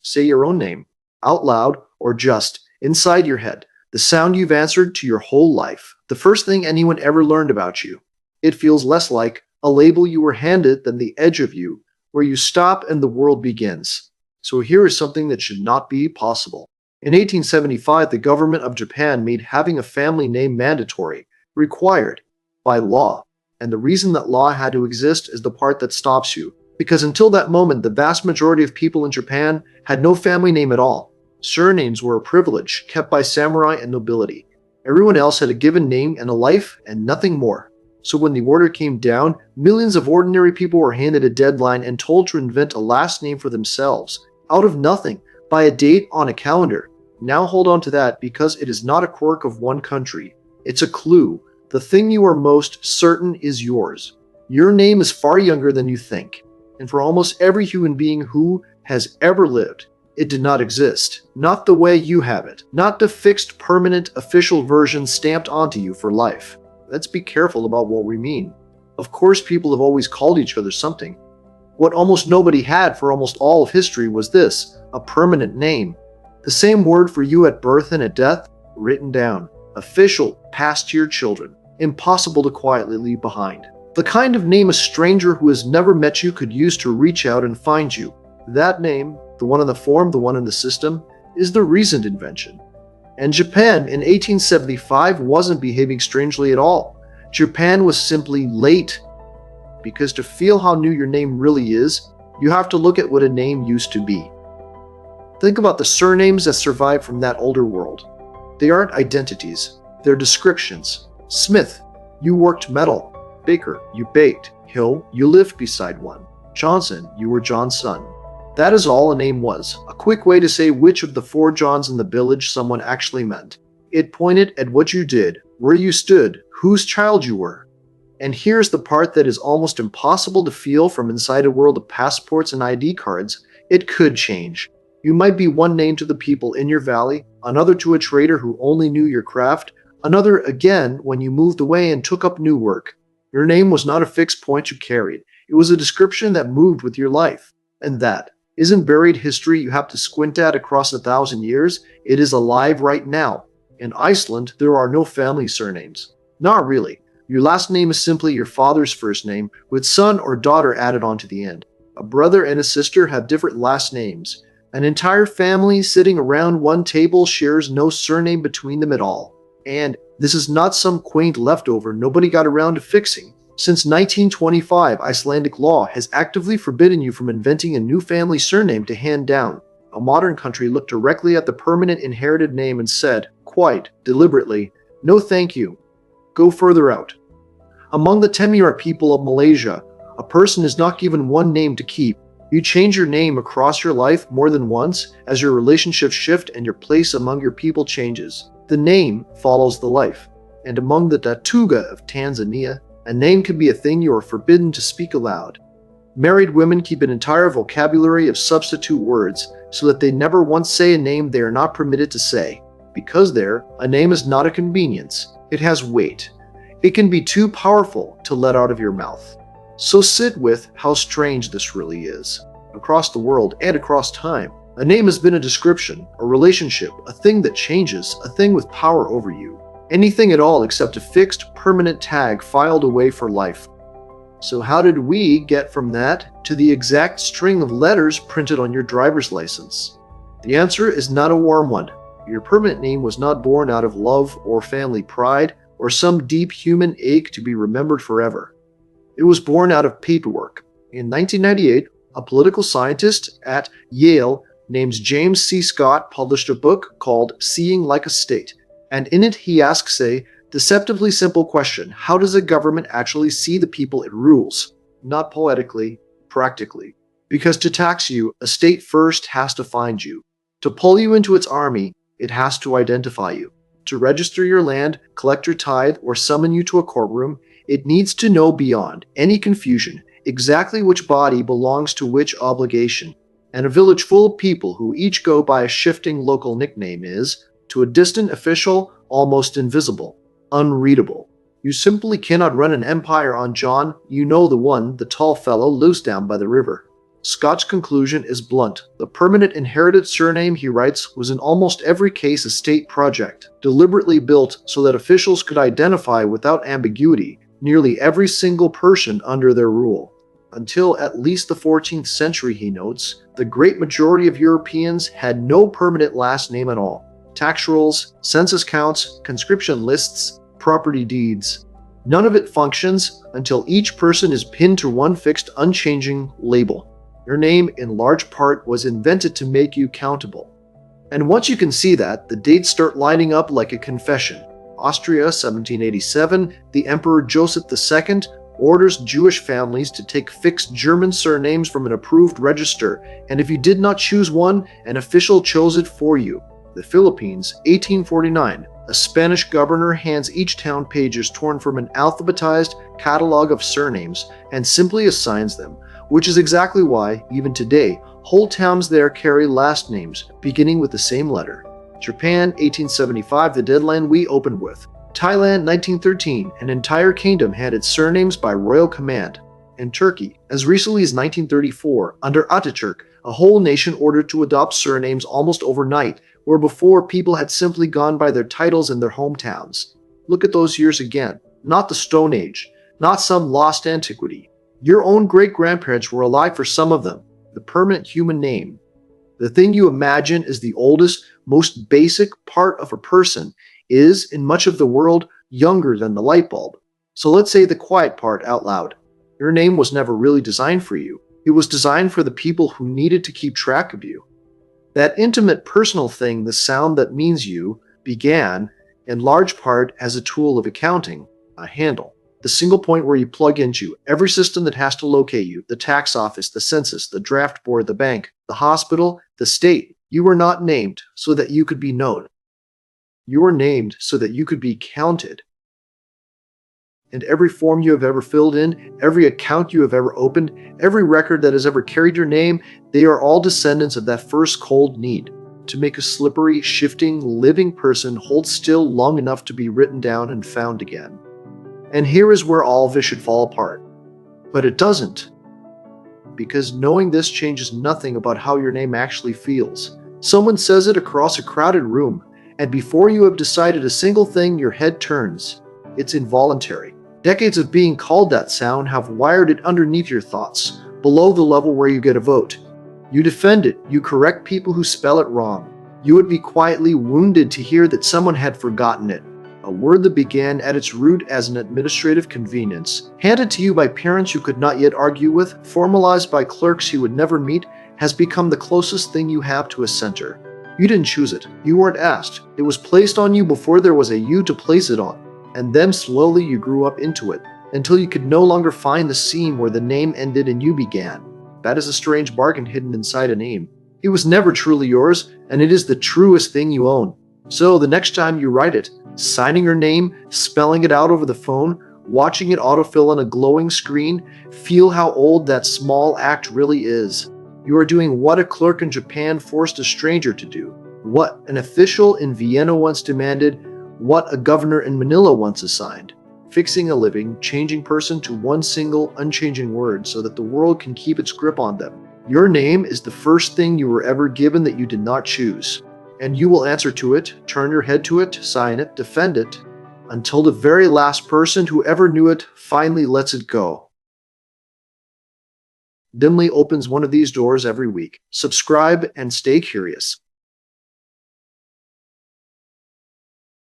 Say your own name, out loud or just inside your head, the sound you've answered to your whole life, the first thing anyone ever learned about you. It feels less like a label you were handed than the edge of you, where you stop and the world begins. So here is something that should not be possible. In 1875, the government of Japan made having a family name mandatory, required, by law. And the reason that law had to exist is the part that stops you. Because until that moment, the vast majority of people in Japan had no family name at all. Surnames were a privilege kept by samurai and nobility. Everyone else had a given name and a life and nothing more. So when the order came down, millions of ordinary people were handed a deadline and told to invent a last name for themselves, out of nothing, by a date on a calendar. Now hold on to that, because it is not a quirk of one country. It's a clue. The thing you are most certain is yours. Your name is far younger than you think. And for almost every human being who has ever lived, it did not exist. Not the way you have it. Not the fixed, permanent, official version stamped onto you for life. Let's be careful about what we mean. Of course, people have always called each other something. What almost nobody had for almost all of history was this, a permanent name. The same word for you at birth and at death, written down. Official, passed to your children. Impossible to quietly leave behind. The kind of name a stranger who has never met you could use to reach out and find you. That name, the one in the form, the one in the system, is the recent invention. And Japan in 1875 wasn't behaving strangely at all. Japan was simply late. Because to feel how new your name really is, you have to look at what a name used to be. Think about the surnames that survive from that older world. They aren't identities, they're descriptions. Smith, you worked metal. Baker, you baked. Hill, you lived beside one. Johnson, you were John's son. That is all a name was, a quick way to say which of the 4 Johns in the village someone actually meant. It pointed at what you did, where you stood, whose child you were. And here's the part that is almost impossible to feel from inside a world of passports and ID cards. It could change. You might be one name to the people in your valley, another to a trader who only knew your craft, another again when you moved away and took up new work. Your name was not a fixed point you carried. It was a description that moved with your life. And that isn't buried history you have to squint at across 1,000 years. It is alive right now. In Iceland, there are no family surnames. Not really. Your last name is simply your father's first name, with son or daughter added onto the end. A brother and a sister have different last names. An entire family sitting around one table shares no surname between them at all. And this is not some quaint leftover nobody got around to fixing. Since 1925, Icelandic law has actively forbidden you from inventing a new family surname to hand down. A modern country looked directly at the permanent inherited name and said, quite deliberately, no thank you. Go further out. Among the Temiar people of Malaysia, a person is not given one name to keep. You change your name across your life more than once as your relationships shift and your place among your people changes. The name follows the life. And among the Datooga of Tanzania, a name can be a thing you are forbidden to speak aloud. Married women keep an entire vocabulary of substitute words so that they never once say a name they are not permitted to say. Because there, a name is not a convenience. It has weight. It can be too powerful to let out of your mouth. So sit with how strange this really is. Across the world and across time, a name has been a description, a relationship, a thing that changes, a thing with power over you. Anything at all except a fixed, permanent tag filed away for life. So how did we get from that to the exact string of letters printed on your driver's license? The answer is not a warm one. Your permanent name was not born out of love or family pride or some deep human ache to be remembered forever. It was born out of paperwork. In 1998, a political scientist at Yale named James C. Scott published a book called Seeing Like a State, and in it he asks a deceptively simple question: how does a government actually see the people it rules? Not poetically, practically. Because to tax you, a state first has to find you. To pull you into its army, it has to identify you. To register your land, collect your tithe, or summon you to a courtroom, it needs to know beyond any confusion exactly which body belongs to which obligation. And a village full of people who each go by a shifting local nickname is, to a distant official, almost invisible, unreadable. You simply cannot run an empire on John, you know the one, the tall fellow, lives down by the river. Scott's conclusion is blunt. The permanent inherited surname, he writes, was in almost every case a state project, deliberately built so that officials could identify without ambiguity nearly every single person under their rule. Until at least the 14th century, he notes, the great majority of Europeans had no permanent last name at all. Tax rolls, census counts, conscription lists, property deeds. None of it functions until each person is pinned to one fixed, unchanging label. Your name, in large part, was invented to make you countable. And once you can see that, the dates start lining up like a confession. Austria, 1787, the Emperor Joseph II orders Jewish families to take fixed German surnames from an approved register, and if you did not choose one, an official chose it for you. The Philippines, 1849, a Spanish governor hands each town pages torn from an alphabetized catalog of surnames and simply assigns them, which is exactly why, even today, whole towns there carry last names beginning with the same letter. Japan, 1875, the deadline we opened with. Thailand, 1913, an entire kingdom had its surnames by royal command. And Turkey, as recently as 1934, under Ataturk, a whole nation ordered to adopt surnames almost overnight, where before people had simply gone by their titles in their hometowns. Look at those years again. Not the Stone Age, not some lost antiquity. Your own great-grandparents were alive for some of them. The permanent human name. The thing you imagine is the oldest, most basic part of a person is, in much of the world, younger than the light bulb. So let's say the quiet part out loud. Your name was never really designed for you. It was designed for the people who needed to keep track of you. That intimate personal thing, the sound that means you, began, in large part, as a tool of accounting, a handle. The single point where you plug into every system that has to locate you, the tax office, the census, the draft board, the bank, the hospital, the state. You were not named so that you could be known. You were named so that you could be counted. And every form you have ever filled in, every account you have ever opened, every record that has ever carried your name, they are all descendants of that first cold need to make a slippery, shifting, living person hold still long enough to be written down and found again. And here is where all of it should fall apart. But it doesn't. Because knowing this changes nothing about how your name actually feels. Someone says it across a crowded room, and before you have decided a single thing, your head turns. It's involuntary. Decades of being called that sound have wired it underneath your thoughts, below the level where you get a vote. You defend it, you correct people who spell it wrong. You would be quietly wounded to hear that someone had forgotten it. A word that began at its root as an administrative convenience, handed to you by parents you could not yet argue with, formalized by clerks you would never meet, has become the closest thing you have to a center. You didn't choose it. You weren't asked. It was placed on you before there was a you to place it on. And then slowly you grew up into it, until you could no longer find the seam where the name ended and you began. That is a strange bargain hidden inside a name. It was never truly yours, and it is the truest thing you own. So the next time you write it, signing your name, spelling it out over the phone, watching it autofill on a glowing screen, feel how old that small act really is. You are doing what a clerk in Japan forced a stranger to do, what an official in Vienna once demanded, what a governor in Manila once assigned. Fixing a living, changing person to one single, unchanging word so that the world can keep its grip on them. Your name is the first thing you were ever given that you did not choose. And you will answer to it, turn your head to it, sign it, defend it, until the very last person who ever knew it finally lets it go. Dimly opens one of these doors every week. Subscribe and stay curious.